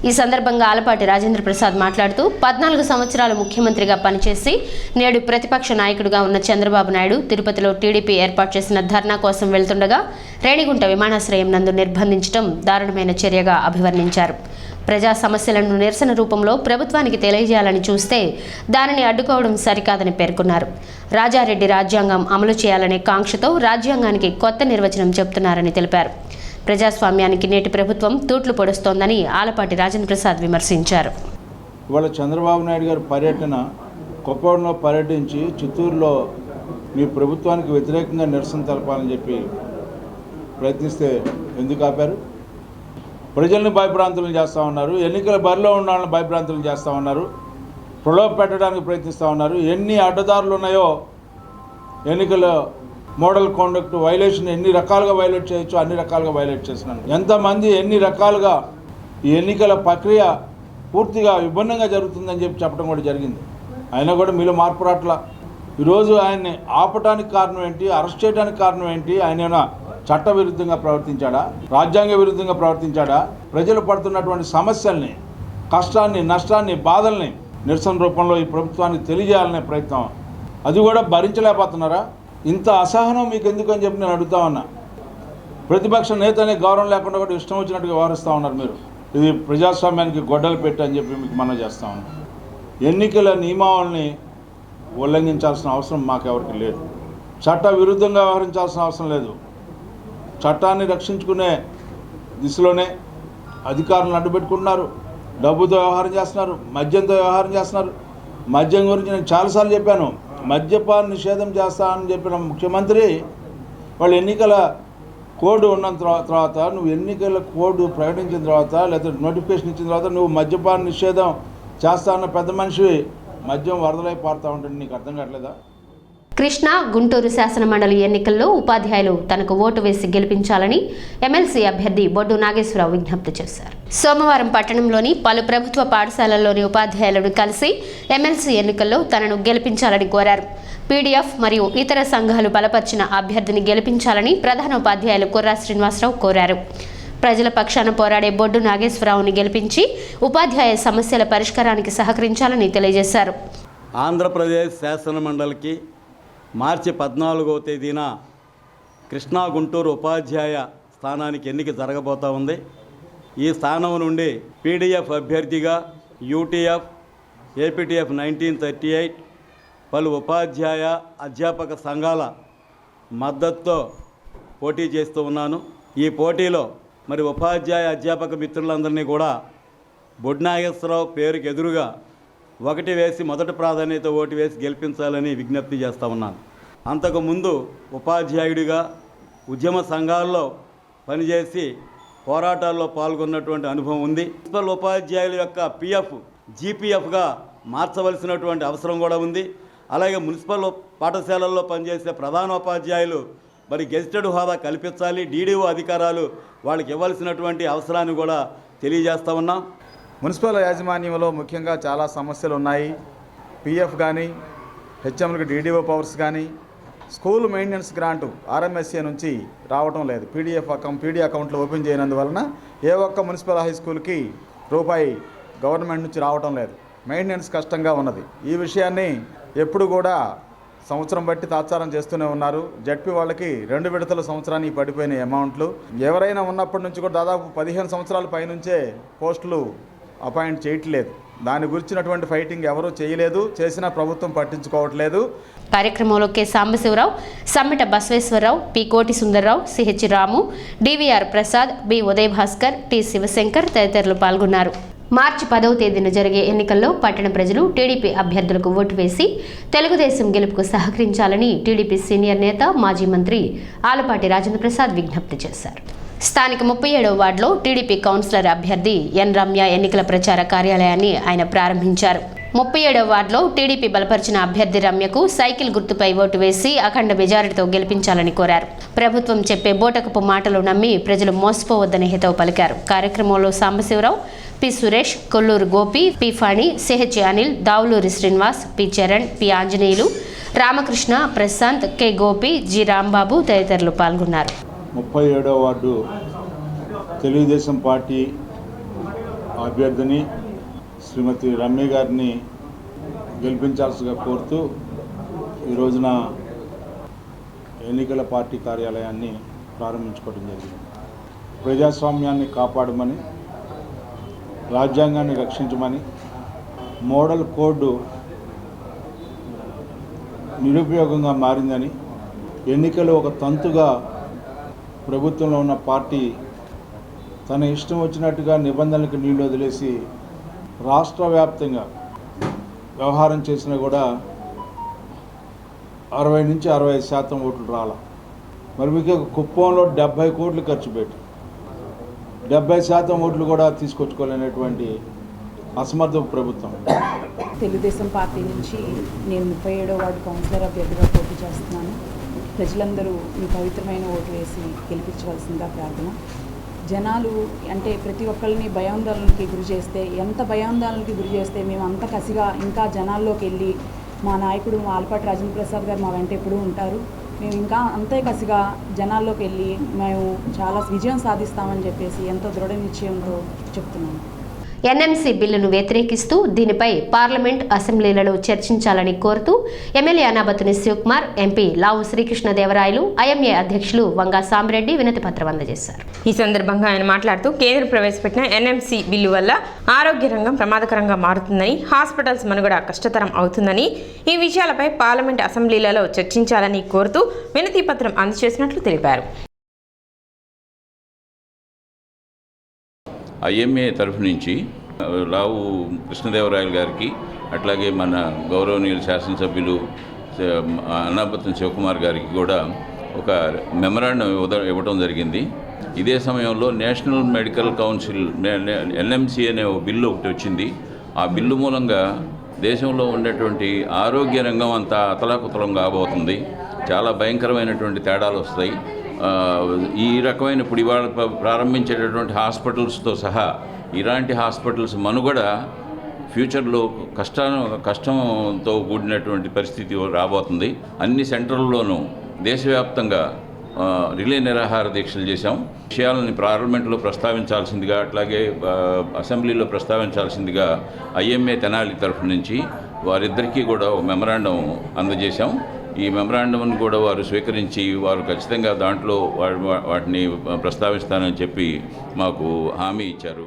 ఈ సందర్భంగా ఆలపాటి రాజేంద్ర ప్రసాద్ మాట్లాడుతూ 14 సంవత్సరాలు ముఖ్యమంత్రిగా పనిచేసి నేడు ప్రతిపక్ష నాయకుడిగా ఉన్న చంద్రబాబు నాయుడు తిరుపతిలో టీడీపీ ఏర్పాటు చేసిన ధర్నా కోసం వెళ్తుండగా రేణిగుంట విమానాశ్రయం నందు నిర్బంధించడం దారుణమైన చర్యగా అభివర్ణించారు. ప్రజా సమస్యలను నిరసన రూపంలో ప్రభుత్వానికి తెలియజేయాలని చూస్తే దానిని అడ్డుకోవడం సరికాదని పేర్కొన్నారు. రాజారెడ్డి రాజ్యాంగం అమలు చేయాలనే కాంక్షతో రాజ్యాంగానికి కొత్త నిర్వచనం చెబుతున్నారని తెలిపారు. ప్రజాస్వామ్యానికి నేటి ప్రభుత్వం తూట్లు పొడుస్తోందని ఆలపాటి రాజేంద్ర ప్రసాద్ విమర్శించారు. ఇవాళ చంద్రబాబు నాయుడు గారి పర్యటన కొప్పవరంలో పర్యటించి చిత్తూరులో మీ ప్రభుత్వానికి వ్యతిరేకంగా నిరసన తెలపాలని చెప్పి ప్రయత్నిస్తే ఎందుకు ఆపారు? ప్రజల్ని భయభ్రాంతులను చేస్తూ ఉన్నారు, ఎన్నికల బరిలో ఉన్న వాళ్ళని భయభ్రాంతులను చేస్తూ ఉన్నారు, ప్రలోభ పెట్టడానికి ప్రయత్నిస్తూ ఉన్నారు. ఎన్ని అడ్డదారులు ఉన్నాయో ఎన్నికల మోడల్ కాండక్ట్ వైలేషన్ ఎన్ని రకాలుగా వైలేట్ చేయొచ్చో అన్ని రకాలుగా వైలేట్ చేస్తున్నాను. ఎంతమంది ఎన్ని రకాలుగా ఈ ఎన్నికల ప్రక్రియ పూర్తిగా విభిన్నంగా జరుగుతుందని చెప్పడం కూడా జరిగింది. అయినా కూడా మీలో మార్పు రాట్ల. ఈరోజు ఆయన్ని ఆపటానికి కారణం ఏంటి? అరెస్ట్ చేయడానికి కారణం ఏంటి? ఆయన చట్ట విరుద్ధంగా ప్రవర్తించాడా? రాజ్యాంగ విరుద్ధంగా ప్రవర్తించాడా? ప్రజలు పడుతున్నటువంటి సమస్యల్ని, కష్టాన్ని, నష్టాన్ని, బాధల్ని నిరసన రూపంలో ఈ ప్రభుత్వానికి తెలియజేయాలనే ప్రయత్నం, అది కూడా భరించలేకపోతున్నారా? ఇంత అసహనం మీకు ఎందుకు అని చెప్పి నేను అడుగుతా ఉన్నా. ప్రతిపక్ష నేత అనే గౌరవం లేకుండా కూడా ఇష్టం వచ్చినట్టుగా వ్యవహరిస్తూ ఉన్నారు మీరు. ఇది ప్రజాస్వామ్యానికి గొడ్డలు పెట్టి అని చెప్పి మీకు మనం చేస్తూ ఉన్నాం. ఎన్నికల నియమావళిని ఉల్లంఘించాల్సిన అవసరం మాకెవరికి లేదు. చట్ట విరుద్ధంగా వ్యవహరించాల్సిన అవసరం లేదు. చట్టాన్ని రక్షించుకునే దిశలోనే అధికారులను అడ్డుపెట్టుకుంటున్నారు, డబ్బుతో వ్యవహారం చేస్తున్నారు, మద్యంతో వ్యవహారం చేస్తున్నారు. మద్యం గురించి నేను చాలాసార్లు చెప్పాను. మద్యపాన నిషేధం చేస్తానని చెప్పిన ముఖ్యమంత్రి వాళ్ళు ఎన్నికల కోడ్ ఉన్న తర్వాత, నువ్వు ఎన్నికల కోడ్ ప్రకటించిన తర్వాత లేదా నోటిఫికేషన్ ఇచ్చిన తర్వాత నువ్వు మద్యపాన నిషేధం చేస్తా అన్న పెద్ద మనిషి మద్యం వరదలై పారుతూ ఉంటుంది. నీకు అర్థం కావట్లేదా? కృష్ణా, గుంటూరు శాసనమండలి ఎన్నికల్లో ఉపాధ్యాయులు తనకు ఓటు వేసి గెలిపించాలని ఎమ్మెల్సీ అభ్యర్థి బొడ్డు నాగేశ్వరరావు విజ్ఞప్తి చేశారు. సోమవారం పట్టణంలోని పలు ప్రభుత్వ పాఠశాలల్లోని ఉపాధ్యాయులను కలిసి ఎమ్మెల్సీ ఎన్నికల్లో తనను గెలిపించాలని కోరారు. పీడీఎఫ్ మరియు ఇతర సంఘాలు బలపరిచిన అభ్యర్థిని గెలిపించాలని ప్రధాన ఉపాధ్యాయులు కుర్రా శ్రీనివాసరావు కోరారు. ప్రజల పక్షాన పోరాడే బొడ్డు నాగేశ్వరరావుని గెలిపించి ఉపాధ్యాయ సమస్యల పరిష్కారానికి సహకరించాలని తెలియజేశారు. ఆంధ్రప్రదేశ్ శాసనమండలికి మార్చి 14వ తేదీన కృష్ణా గుంటూరు ఉపాధ్యాయ స్థానానికి ఎన్నిక జరగబోతూ ఉంది. ఈ స్థానం నుండి పీడీఎఫ్ అభ్యర్థిగా యూటీఎఫ్, ఏపీటీఎఫ్ 1938 పలు ఉపాధ్యాయ అధ్యాపక సంఘాల మద్దతుతో పోటీ చేస్తూ ఉన్నాను. ఈ పోటీలో మరి ఉపాధ్యాయ అధ్యాపక మిత్రులందరినీ కూడా బొడ్డు నాగేశ్వరరావు పేరుకి ఎదురుగా ఒకటి వేసి మొదటి ప్రాధాన్యత ఓటు వేసి గెలిపించాలని విజ్ఞప్తి చేస్తూ ఉన్నాను. అంతకుముందు ఉపాధ్యాయుడిగా ఉద్యమ సంఘాల్లో పనిచేసి పోరాటాల్లో పాల్గొన్నటువంటి అనుభవం ఉంది. మున్సిపల్ ఉపాధ్యాయుల యొక్క పిఎఫ్ జీపీఎఫ్గా మార్చవలసినటువంటి అవసరం కూడా ఉంది. అలాగే మున్సిపల్ పాఠశాలల్లో పనిచేసే ప్రధానోపాధ్యాయులు మరి గెజిటెడ్ హోదా కల్పించాలి. డీడీఓ అధికారాలు వాళ్ళకి ఇవ్వాల్సినటువంటి అవసరాన్ని కూడా తెలియజేస్తూ ఉన్నాం. మున్సిపల్ యాజమాన్యంలో ముఖ్యంగా చాలా సమస్యలు ఉన్నాయి. పిఎఫ్ కానీ, హెచ్ఎంలకు డీడీఓ పవర్స్ కానీ, స్కూల్ మెయింటెనెన్స్ గ్రాంటు ఆర్ఎంఎస్ఏ నుంచి రావడం లేదు. పీడీ అకౌంట్లు ఓపెన్ చేయనందువలన ఏ ఒక్క మున్సిపల్ హై స్కూల్కి రూపాయి గవర్నమెంట్ నుంచి రావడం లేదు. మెయింటెనెన్స్ కష్టంగా ఉన్నది. ఈ విషయాన్ని ఎప్పుడు కూడా సంవత్సరం బట్టి తాత్సారం చేస్తూనే ఉన్నారు. జడ్పీ వాళ్ళకి 2 విడతల సంవత్సరానికి పడిపోయిన అమౌంట్లు. ఎవరైనా ఉన్నప్పటి నుంచి కూడా దాదాపు 15 సంవత్సరాల పైనుంచే పోస్టులు అపాయింట్ చేయట్లేదు. దాని గురించినటువంటి ఫైటింగ్ ఎవరూ చేయలేదు. చేసినా ప్రభుత్వం పట్టించుకోవట్లేదు. కార్యక్రమంలో K Sambasivarao, Sammita Basaveswararao, P Koti Sundararao, CH Ramu, DVR Prasad, B Uday Bhaskar, T Sivashankar తదితరులు పాల్గొన్నారు. మార్చి 10వ తేదీన జరిగే ఎన్నికల్లో పట్టణ ప్రజలు టీడీపీ అభ్యర్థులకు ఓటు వేసి తెలుగుదేశం గెలుపుకు సహకరించాలని టీడీపీ సీనియర్ నేత, మాజీ మంత్రి ఆలపాటి రాజేంద్ర ప్రసాద్ విజ్ఞప్తి చేశారు. స్థానిక 37వ వార్డులో టీడీపీ కౌన్సిలర్ అభ్యర్థి ఎన్ రమ్య ఎన్నికల ప్రచార కార్యాలయాన్ని ఆయన ప్రారంభించారు. 37వ వార్డులో టీడీపీ బలపరిచిన అభ్యర్థి రమ్యకు సైకిల్ గుర్తుపై ఓటు వేసి అఖండ మెజారిటీతో గెలిపించాలని కోరారు. ప్రభుత్వం చెప్పే బోటకపు మాటలు నమ్మి ప్రజలు మోసపోవద్దని హితవు పలికారు. కార్యక్రమంలో Sambasivarao, P Suresh, Kolluru Gopi, P Phani, C H Anil, Davuluri Srinivas, P Charan, P Anjaneyulu, Ramakrishna, Prashanth, K Gopi, G Rambabu తదితరులు పాల్గొన్నారు. 37వ వార్డు తెలుగుదేశం పార్టీ అభ్యర్థిని శ్రీమతి రమ్య గారిని గెలిపించాల్సిగా కోరుతూ ఈ రోజున ఎన్నికల పార్టీ కార్యాలయాన్ని ప్రారంభించుకోవడం జరిగింది. ప్రజాస్వామ్యాన్ని కాపాడమని, రాజ్యాంగాన్ని రక్షించమని, మోడల్ కోడ్ నిరుపయోగంగా మారిందని, ఎన్నికలు ఒక తంతుగా ప్రభుత్వంలో ఉన్న పార్టీ తన ఇష్టం వచ్చినట్టుగా నిబంధనలకు నీళ్లు వదిలేసి రాష్ట్ర వ్యాప్తంగా వ్యవహారం చేసినా కూడా 60 నుంచి 65% ఓట్లు రాల. మరి మీకు కుప్పంలో 70 కోట్లు ఖర్చు పెట్టి 70% ఓట్లు కూడా తీసుకొచ్చుకోలేనటువంటి అసమర్థ ప్రభుత్వం. తెలుగుదేశం పార్టీ నుంచి నేను 37వ వార్డు కౌన్సిలర్ అభ్యర్థిగా పోటీ చేస్తున్నాను. ప్రజలందరూ మీ పవిత్రమైన ఓటు వేసి గెలిపించవలసిందిగా ప్రార్థన. జనాలు అంటే ప్రతి ఒక్కరిని భయాందోళనకి గురి చేస్తే, ఎంత భయాందోళనకి గురి చేస్తే మేము అంత కసిగా ఇంకా జనాల్లోకి వెళ్ళి మా నాయకుడు ఆలపాటి రాజేంద్ర ప్రసాద్ గారు మా వెంట ఎప్పుడూ ఉంటారు. మేము ఇంకా అంతే కసిగా జనాల్లోకి వెళ్ళి మేము చాలా విజయం సాధిస్తామని చెప్పేసి ఎంతో దృఢ నిశ్చయంతో చెప్తున్నాము. ఎన్ఎంసీ బిల్లును వ్యతిరేకిస్తూ దీనిపై పార్లమెంట్ అసెంబ్లీలలో చర్చించాలని కోరుతూ ఎమ్మెల్యే అనాబత్తుని శివకుమార్, ఎంపీ లావు శ్రీకృష్ణదేవరాయలు, ఐఎంఏ అధ్యక్షులు వంగా సాంబరెడ్డి వినతి పత్రం అందజేశారు. ఈ సందర్భంగా ఆయన మాట్లాడుతూ కేంద్రం ప్రవేశపెట్టిన ఎన్ఎంసీ బిల్లు వల్ల ఆరోగ్య రంగం ప్రమాదకరంగా మారుతుందని, హాస్పిటల్స్ మనుగడ కష్టతరం అవుతుందని, ఈ విషయాలపై పార్లమెంట్ అసెంబ్లీలలో చర్చించాలని కోరుతూ వినతి పత్రం అందజేసినట్లు తెలిపారు. ఐఎంఏ తరఫు నుంచి లావు కృష్ణదేవరాయలు గారికి, అట్లాగే మన గౌరవనీయులు శాసనసభ్యులు అన్నాబత్తుని శివకుమార్ గారికి కూడా ఒక మెమరాండం ఇవ్వడం జరిగింది. ఇదే సమయంలో నేషనల్ మెడికల్ కౌన్సిల్ ఎన్ఎంసీ అనే ఒక బిల్లు ఒకటి వచ్చింది. ఆ బిల్లు మూలంగా దేశంలో ఉండేటువంటి ఆరోగ్య రంగం అంతా అతలాకుతలం కాబోతుంది. చాలా భయంకరమైనటువంటి తేడాలు వస్తాయి. ఈ రకమైన ఇప్పుడు ఇవాళ ప్రారంభించేటటువంటి హాస్పిటల్స్తో సహా ఇలాంటి హాస్పిటల్స్ మనుగడ ఫ్యూచర్లో కష్టంతో కూడినటువంటి పరిస్థితి రాబోతుంది. అన్ని సెంటర్లలోనూ దేశవ్యాప్తంగా రిలే నిరాహార దీక్షలు చేశాం. విషయాలని పార్లమెంట్లో ప్రస్తావించాల్సిందిగా, అట్లాగే అసెంబ్లీలో ప్రస్తావించాల్సిందిగా ఐఎంఏ తెనాలి తరఫు నుంచి వారిద్దరికీ కూడా ఒక మెమరాండం అందజేశాం. ఈ మెమరాండంను కూడా వారు స్వీకరించి వారు ఖచ్చితంగా దాంట్లో వాటిని ప్రస్తావిస్తానని చెప్పి మాకు హామీ ఇచ్చారు.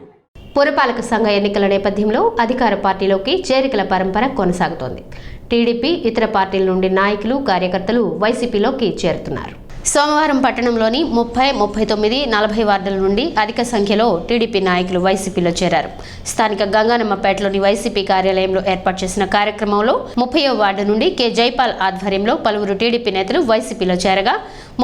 పురపాలక సంఘ ఎన్నికల నేపథ్యంలో అధికార పార్టీలోకి చేరికల పరంపర కొనసాగుతోంది. టీడీపీ, ఇతర పార్టీల నుండి నాయకులు, కార్యకర్తలు వైసీపీలోకి చేరుతున్నారు. సోమవారం పట్టణంలోని 30, 39, 40 వార్డుల నుండి అధిక సంఖ్యలో టీడీపీ నాయకులు వైసీపీలో చేరారు. స్థానిక గంగానమ్మపేటలోని వైసీపీ కార్యాలయంలో ఏర్పాటు చేసిన కార్యక్రమంలో 30వ వార్డు నుండి కె జైపాల్ ఆధ్వర్యంలో పలువురు టీడీపీ నేతలు వైసీపీలో చేరగా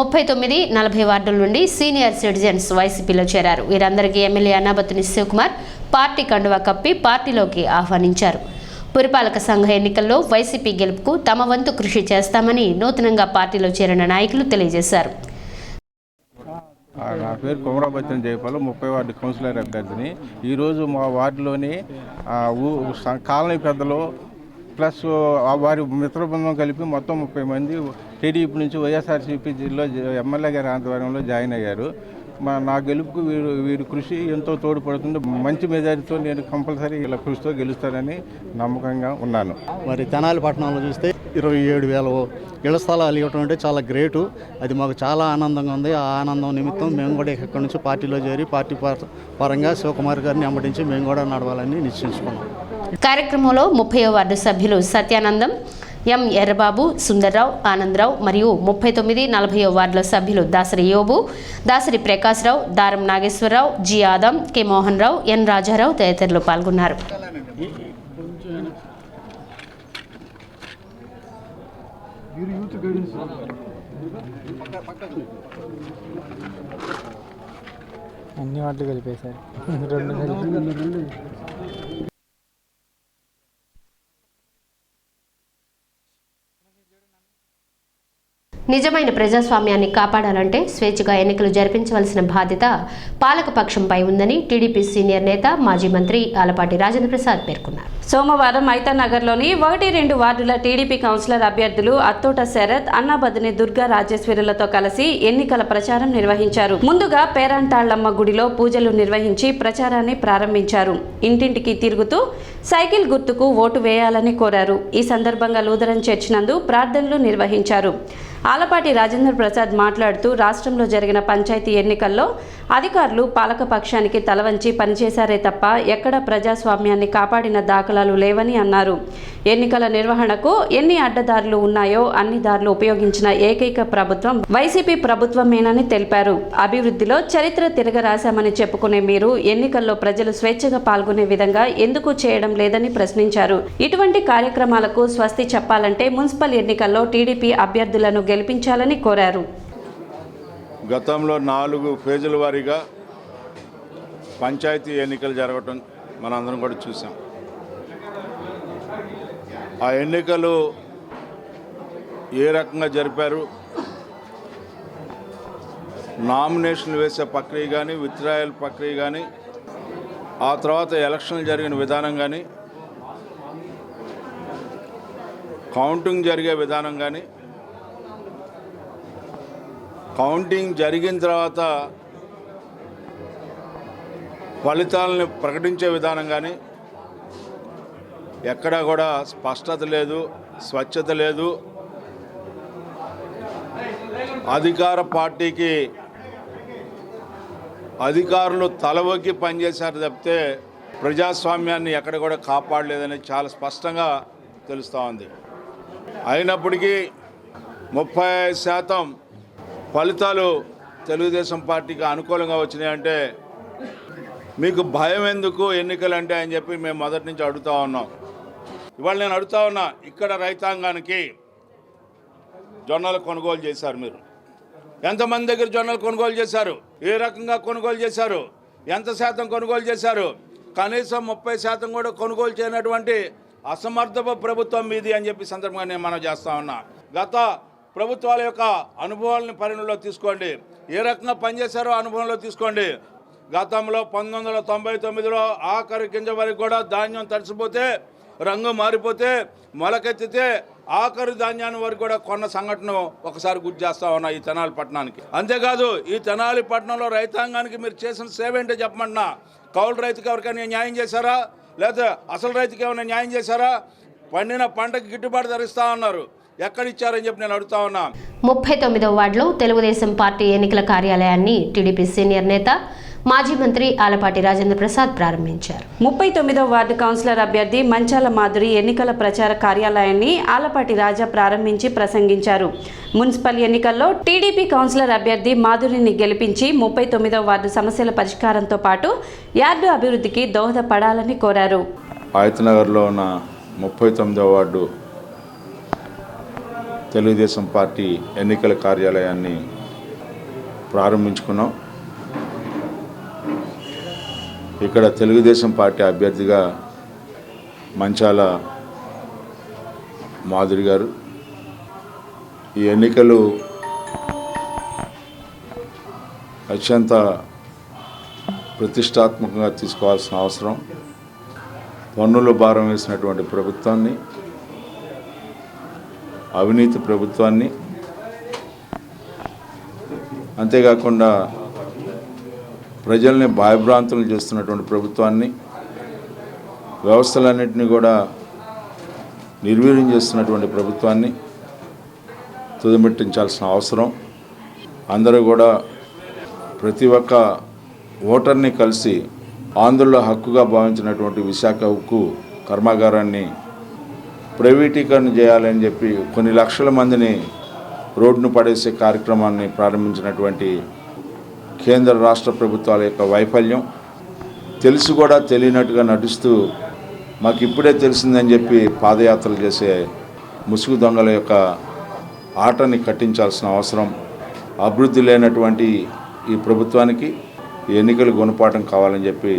39, 40 వార్డుల నుండి సీనియర్ సిటిజన్స్ వైసీపీలో చేరారు. వీరందరికీ ఎమ్మెల్యే అనాబత్తుని శివకుమార్ పార్టీ కండువా కప్పి పార్టీలోకి ఆహ్వానించారు. పురపాలక సంఘ ఎన్నికల్లో వైసీపీ గెలుపుకు తమ వంతు కృషి చేస్తామని నూతనంగా పార్టీలో చేరిన నాయకులు తెలియజేశారు. నా పేరు కొమరాబత్తిని జయపాల్, 30 వార్డు కౌన్సిలర్ అభ్యర్థిని. ఈరోజు మా వార్డులోని కాలనీ పెద్దలు ప్లస్ వారి మిత్ర బృందం కలిపి మొత్తం 30 మంది టీడీపీ నుంచి వైఎస్ఆర్సీపీ జిల్లా ఎమ్మెల్యే గారి ఆధ్వర్యంలో జాయిన్ అయ్యారు. నా గెలుపుకు వీరి కృషి ఎంతో తోడ్పడుతుంది. మంచి మెజారిటీతో నేను కంపల్సరీ ఇలా కృషితో గెలుస్తానని నమ్మకంగా ఉన్నాను. మరి తెనాలి పట్టణంలో చూస్తే 27,000 ఇళ్ల స్థలాలు ఇవ్వటం అంటే చాలా గ్రేటు. అది మాకు చాలా ఆనందంగా ఉంది. ఆ ఆనందం నిమిత్తం మేము కూడా ఇక్కడి నుంచి పార్టీలో చేరి పార్టీ పరంగా శివకుమార్ గారిని వెంబడించి మేము కూడా నడవాలని నిశ్చయించుకున్నాం. కార్యక్రమంలో 30వ వార్డు సభ్యులు సత్యానందం, ఎం ఎర్రబాబు, సుందర్రావు, ఆనందరావు మరియు 39, 40వ వార్డుల సభ్యులు దాసరి యోబు, దాసరి ప్రకాశ్రావు, దారం నాగేశ్వరరావు, జి ఆదం, కె మోహన్ రావు, ఎన్ రాజారావు తదితరులు పాల్గొన్నారు. అన్ని వాటిలు కలిపేశారు. నిజమైన ప్రజాస్వామ్యాన్ని కాపాడాలంటే స్వేచ్ఛగా ఎన్నికలు జరిపించవలసిన బాధ్యత పాలకపక్షంపై ఉందని టీడీపీ సీనియర్ నేత, మాజీ మంత్రి ఆలపాటి రాజేంద్ర ప్రసాద్ పేర్కొన్నారు. సోమవారం మైతానగర్లోని 1-2 వార్డుల టీడీపీ కౌన్సిలర్ అభ్యర్థులు అత్తోట శరత్, అన్నాబద్దిని దుర్గా రాజేశ్వరులతో కలిసి ఎన్నికల ప్రచారం నిర్వహించారు. ముందుగా పేరంటాళ్లమ్మ గుడిలో పూజలు నిర్వహించి ప్రచారాన్ని ప్రారంభించారు. ఇంటింటికి తిరుగుతూ సైకిల్ గుర్తుకు ఓటు వేయాలని కోరారు. ఈ సందర్భంగా లూథరన్ చర్చ్ నందు ప్రార్థనలు నిర్వహించారు. ఆలపాటి రాజేంద్ర ప్రసాద్ మాట్లాడుతూ రాష్ట్రంలో జరిగిన పంచాయతీ ఎన్నికల్లో అధికారులు పాలకపక్షానికి తలవంచి పనిచేశారే తప్ప ఎక్కడ ప్రజాస్వామ్యాన్ని కాపాడిన దాఖలాలు లేవని అన్నారు. ఎన్నికల నిర్వహణకు ఎన్ని అడ్డదారులు ఉన్నాయో అన్ని దారులు ఉపయోగించిన ఏకైక ప్రభుత్వం వైసీపీ ప్రభుత్వమేనని తెలిపారు. అభివృద్ధిలో చరిత్ర తిరగరాశామని చెప్పుకునే మీరు ఎన్నికల్లో ప్రజలు స్వేచ్ఛగా పాల్గొనే విధంగా ఎందుకు చేయడం లేదని ప్రశ్నించారు. ఇటువంటి కార్యక్రమాలకు స్వస్తి చెప్పాలంటే మున్సిపల్ ఎన్నికల్లో టీడీపీ అభ్యర్థులను గెలిపించాలని కోరారు. గతంలో 4 ఫేజుల వారీగా పంచాయతీ ఎన్నికలు జరగటం మనందరం కూడా చూసాం. ఆ ఎన్నికలు ఏ రకంగా జరిపారు, నామినేషన్లు వేసే ప్రక్రియ కానీ, విత్డ్రాయల్ ప్రక్రియ కానీ, ఆ తర్వాత ఎలక్షన్లు జరిగిన విధానం కానీ, కౌంటింగ్ జరిగే విధానం కానీ, కౌంటింగ్ జరిగిన తర్వాత ఫలితాలను ప్రకటించే విధానం కానీ ఎక్కడా కూడా స్పష్టత లేదు, స్వచ్ఛత లేదు. అధికార పార్టీకి అధికారులు తలవొగ్గి పనిచేశారు తప్పితే ప్రజాస్వామ్యాన్ని ఎక్కడ కూడా కాపాడలేదని చాలా స్పష్టంగా తెలుస్తూ ఉంది. అయినప్పటికీ 35% ఫలితాలు తెలుగుదేశం పార్టీకి అనుకూలంగా వచ్చినాయంటే మీకు భయం ఎందుకు ఎన్నికలు అంటే అని చెప్పి మేము మొదటి నుంచి అడుగుతూ ఉన్నాం. ఇవాళ నేను అడుగుతా ఉన్నా, ఇక్కడ రైతాంగానికి జొన్నలు కొనుగోలు చేశారు. మీరు ఎంతమంది దగ్గర జొన్నలు కొనుగోలు చేశారు? ఏ రకంగా కొనుగోలు చేశారు? ఎంత శాతం కొనుగోలు చేశారు? కనీసం 30% కూడా కొనుగోలు చేయనటువంటి అసమర్థపు ప్రభుత్వం మీది అని చెప్పి సందర్భంగా నేను మనం చేస్తా ఉన్నా. గత ప్రభుత్వాల యొక్క అనుభవాలను పరిగణలో తీసుకోండి, ఏ రకంగా పనిచేశారో అనుభవంలో తీసుకోండి. గతంలో 1999లో ఆఖరి గింజ వరకు కూడా ధాన్యం తడిసిపోతే, రంగు మారిపోతే, మొలకెత్తితే ఆఖరి ధాన్యాన్ని వరకు కూడా కొన్న సంఘటన ఒకసారి గుర్తు చేస్తా ఉన్నా ఈ తెనాలి పట్టణానికి. అంతేకాదు ఈ తెనాలి పట్టణంలో రైతాంగానికి మీరు చేసిన సేవ ఏంటో చెప్పమంటున్నా. కౌలు రైతుకి ఎవరికైనా న్యాయం చేశారా? లేదా అసలు రైతుకి ఏమైనా న్యాయం చేశారా? పండిన పంటకి గిట్టుబాటు ధర ఇస్తా ఉన్నారు, ఎక్కడిచ్చారని చెప్పి నేను అడుగుతా ఉన్నా. 39వ వార్డులో తెలుగుదేశం పార్టీ ఎన్నికల కార్యాలయాన్ని టీడీపీ సీనియర్ నేత మాజీ మంత్రి ఆలపాటి రాజేంద్ర ప్రసాద్ ప్రారంభించారు. 39వ వార్డు కౌన్సిలర్ అభ్యర్థి మంచాల మాధురి ఎన్నికల ప్రచార కార్యాలయాన్ని ఆలపాటి రాజా ప్రారంభించి ప్రసంగించారు. మున్సిపల్ ఎన్నికల్లో టీడీపీ కౌన్సిలర్ అభ్యర్థి మాధురిని గెలిపించి 39వ వార్డు సమస్యల పరిష్కారంతో పాటు యార్డు అభివృద్ధికి దోహదపడాలని కోరారు. ఆయతనగర్లో ఉన్న 39వ వార్డు తెలుగుదేశం పార్టీ ఎన్నికల కార్యాలయాన్ని ప్రారంభించుకున్నాం. ఇక్కడ తెలుగుదేశం పార్టీ అభ్యర్థిగా మంచాల మాధురి గారు. ఈ ఎన్నికలు అత్యంత ప్రతిష్టాత్మకంగా తీసుకోవాల్సిన అవసరం. పన్నుల భారం వేసినటువంటి ప్రభుత్వాన్ని, అవినీతి ప్రభుత్వాన్ని, అంతేకాకుండా ప్రజల్ని భయభ్రాంతులు చేస్తున్నటువంటి ప్రభుత్వాన్ని, వ్యవస్థలన్నింటినీ కూడా నిర్వీర్యం చేస్తున్నటువంటి ప్రభుత్వాన్ని తుదముట్టించాల్సిన అవసరం. అందరూ కూడా ప్రతి ఒక్క ఓటర్ని కలిసి ఆంధ్రలో హక్కుగా భావించినటువంటి విశాఖ ఉక్కు కర్మాగారాన్ని ప్రైవేటీకరణ చేయాలని చెప్పి కొన్ని లక్షల మందిని రోడ్డును పడేసే కార్యక్రమాన్ని ప్రారంభించినటువంటి కేంద్ర రాష్ట్ర ప్రభుత్వాల యొక్క వైఫల్యం, తెలిసి కూడా తెలియనట్టుగా నటిస్తూ మాకు ఇప్పుడే తెలిసిందని చెప్పి పాదయాత్రలు చేసే ముసుగు దొంగల యొక్క ఆటని కట్టించాల్సిన అవసరం. అభివృద్ధి లేనటువంటి ఈ ప్రభుత్వానికి ఎన్నికలు గుణపాఠం కావాలని చెప్పి.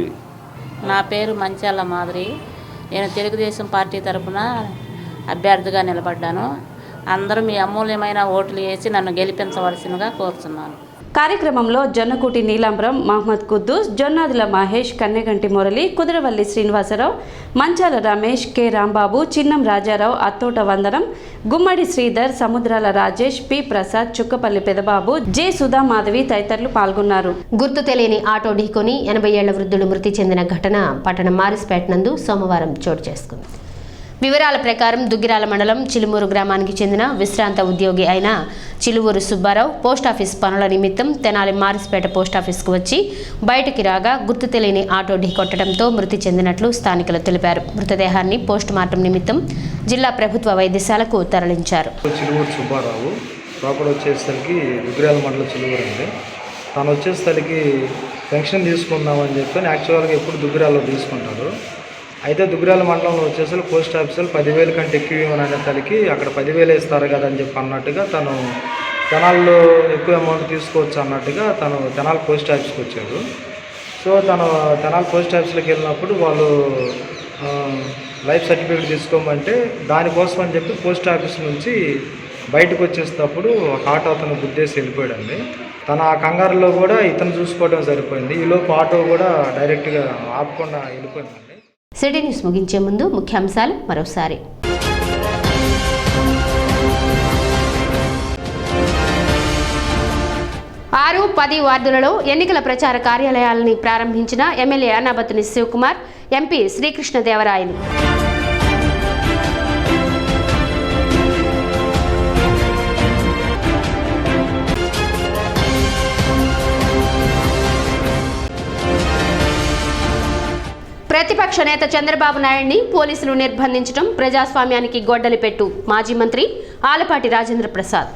నా పేరు మంచాల మాధురి. నేను తెలుగుదేశం పార్టీ తరఫున అభ్యర్థిగా నిలబడ్డాను. అందరూ మీ అమూల్యమైన ఓట్లు వేసి నన్ను గెలిపించవలసిందిగా కోరుతున్నాను. కార్యక్రమంలో జొన్నకూటి నీలాంబరం, మహమ్మద్ కుద్దూస్, జొన్నాదుల మహేష్, కన్నెగంటి మురళి, కుదరవల్లి శ్రీనివాసరావు, మంచాల రమేష్, కె రాంబాబు, చిన్నం రాజారావు, అత్తోట వందనం, గుమ్మడి శ్రీధర్, సముద్రాల రాజేష్, పి ప్రసాద్, చుక్కపల్లి పెదబాబు, జె సుధామాధవి తదితరులు పాల్గొన్నారు. గుర్తు తెలియని ఆటో ఢీకొని 80 ఏళ్ల వృద్ధుడు మృతి చెందిన ఘటన పట్టణం మారిస్పేట నందు సోమవారం చోటు చేసుకుంది. వివరాల ప్రకారం దుగ్గిరాల మండలం చిలుమూరు గ్రామానికి చెందిన విశ్రాంత ఉద్యోగి అయిన చిలువూరు సుబ్బారావు పోస్టాఫీస్ పనుల నిమిత్తం తెనాలి మారిస్పేట పోస్టాఫీస్కు వచ్చి బయటికి రాగా గుర్తు తెలియని ఆటో ఢీకొట్టడంతో మృతి చెందినట్లు స్థానికులు తెలిపారు. మృతదేహాన్ని పోస్టుమార్టం నిమిత్తం జిల్లా ప్రభుత్వ వైద్యశాలకు తరలించారు. చిలువూరు సుబ్బారావు ప్రాపర్ వచ్చేసరికి దుగ్గిరాల మండలం చిలువూరు అండి. తను వచ్చేసరికి పెన్షన్ తీసుకుందామని చెప్పి యాక్చువల్గా ఎప్పుడు దుగ్గిరాల్లో తీసుకుంటారు. అయితే దుగ్గిరాల మండలంలో వచ్చేసరికి పోస్ట్ ఆఫీసులు 10,000 కంటే ఎక్కువ ఇవ్వని అనే తలకి అక్కడ 10,000 ఇస్తారు కదా అని చెప్పి అన్నట్టుగా తను తెనాల్లో ఎక్కువ అమౌంట్ తీసుకోవచ్చు అన్నట్టుగా తను తెనాలి పోస్ట్ ఆఫీస్కి వచ్చాడు. సో తను తెనాలి పోస్ట్ ఆఫీస్లోకి వెళ్ళినప్పుడు వాళ్ళు లైఫ్ సర్టిఫికేట్ తీసుకోమంటే దానికోసం అని చెప్పి పోస్ట్ ఆఫీస్ నుంచి బయటకు వచ్చేటప్పుడు ఒక ఆటో అతను గుద్దేసి వెళ్ళిపోయాడండి. తన ఆ కంగారులో కూడా ఇతను చూసుకోవడం సరిపోయింది. ఈలోపు ఆటో కూడా డైరెక్ట్గా ఆపకుండా వెళ్ళిపోయిందండి. సిటీ న్యూస్ ముగించే ముందు ముఖ్యాంశాలు మరోసారి. 6, 10 వార్డులలో ఎన్నికల ప్రచార కార్యాలయాలని ప్రారంభించిన ఎమ్మెల్యే అన్నాబత్తుని శివకుమార్, ఎంపీ శ్రీకృష్ణదేవరాయలు. ప్రతిపక్ష నేత చంద్రబాబు నాయుడిని పోలీసులు నిర్బంధించడం ప్రజాస్వామ్యానికి గొడ్డలి పెట్టు. మాజీ మంత్రి ఆలపాటి రాజేంద్ర ప్రసాద్.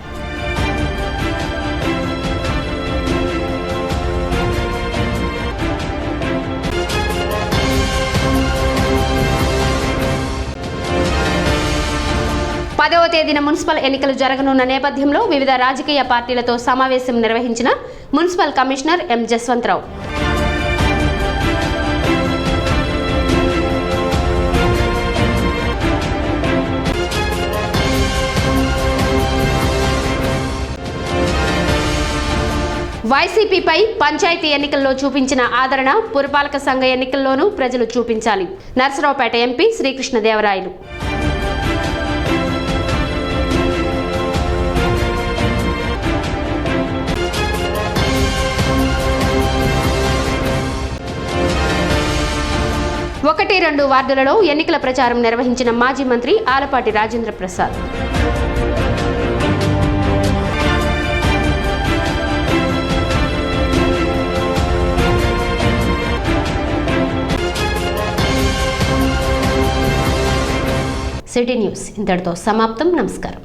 పదవ తేదీన మున్సిపల్ ఎన్నికలు జరగనున్న నేపథ్యంలో వివిధ రాజకీయ పార్టీలతో సమావేశం నిర్వహించిన మున్సిపల్ కమిషనర్ ఎం జస్వంతరావు. వైసీపీపై పంచాయతీ ఎన్నికల్లో చూపించిన ఆదరణ పురపాలక సంఘ ఎన్నికల్లోనూ ప్రజలు చూపించాలి. నర్సరావుపేట ఎంపీ శ్రీకృష్ణదేవరాయలు. ఒకటి, 2 వార్డులలో ఎన్నికల ప్రచారం నిర్వహించిన మాజీ మంత్రి ఆలపాటి రాజేంద్ర ప్రసాద్. సిటీ న్యూస్ ఇంతటితో సమాప్తం. నమస్కారం.